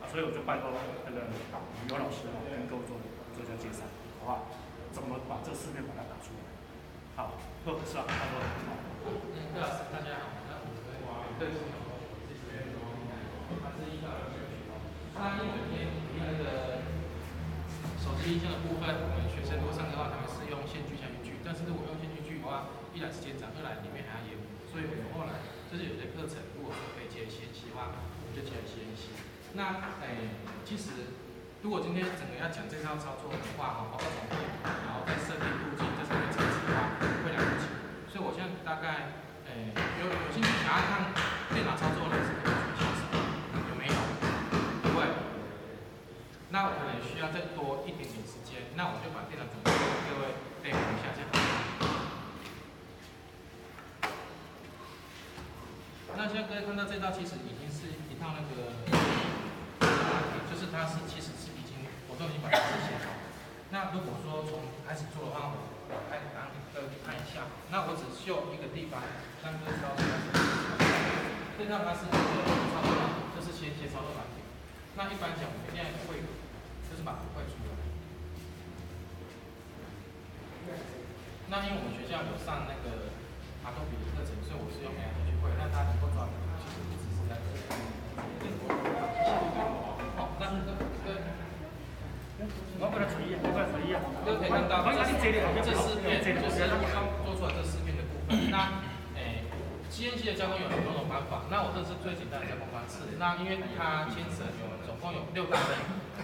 所以我就拜托那个刘老师跟各位做一下介绍，好不好？怎么把这四面把它打出来？好，是吧？他说好。各老师大家好，那我们对是它是一个那因为我们那个手机音箱的部分，我们学生如果上课的话，他们是用线距下去锯，但是如果用线距锯的话，一来时间长，二来里面还要业务，所以我们后来就是有些课程，如果说可以接 CNC 的话，我们就接了 CNC。那其实如果今天整个要讲这套操作的话，包括从电脑，然后再设定路径，这上面程式的话，会来不及。所以我现在大概有兴趣想要看电脑操作的是可以学习什么？有没有？不会。那我可能需要再多一点点时间，那我就把电脑转给各位demo一下这样。那现在各位看到这套其实已经是一套那个，就是它是其实是已经我都已经把它写好。那如果说从开始做的话，我开始让各位看一下。那我只秀一个地方，让各位知道这套它是一个操作，这是先操作软体。那一般讲，我们现在会就是把图绘出来。那因为我们学校有上那个Adobe的课程，所以我是用 AI 去绘，那它能够抓的其实不只是在这里。好，那我把它随意，我把它随意啊。各位可以看到，这四片就是刚做出来这四片的部分。那CNC 的加工有很多种方法，那我这是最简单的加工方式。那因为它牵扯总共有6大类，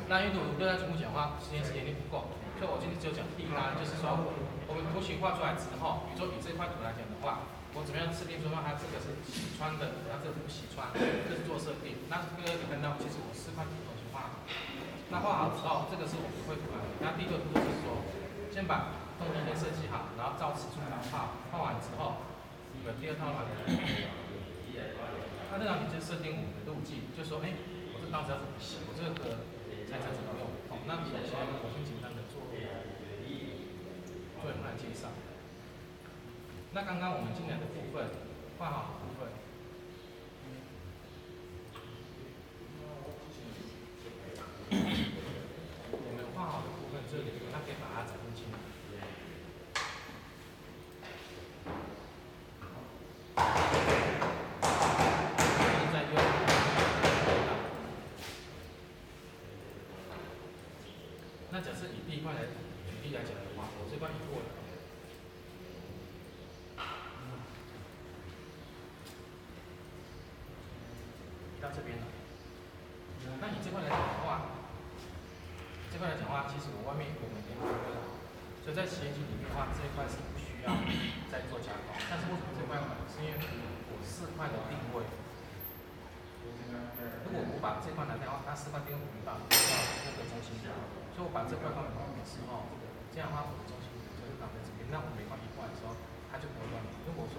那因为我对它全部讲的话，时间一定不够，所以我今天只有讲第一大，就是说我们图形画出来之后，比如说以这块图来讲的话，我怎么样设定说它这个是洗穿的，它这个不洗穿，这是做设定。那各位可以看到，其实我4块图都已经画好。那画好之后，这个是我们绘图来的。那第一个步骤就是说，先把动作先设计好，然后照尺寸来画，画完之后。第二套软体，那这软体就设定我们的路径，就说，我这刀子要怎么洗，我这个材质怎么用。那首先我先简单的做一下介绍。那刚刚我们进来的部分，画好的部分，我们画好的部分这里，它可以把它展现进来。那假设以第一块举例来讲的话，我这块移过来，移到这边来。那你这块来讲的话，其实我外面我们已经准备好，所以在CNC里面的话，这一块是不需要再做加工。但是为什么这块是因为我4块的定位。如果我把这块拿掉的话，它4块定位不到那个中心点，所以我把这块放在旁边之后，这样的话我的中心点就会放在这边。那我每块移过来的时候，它就不会乱。如果说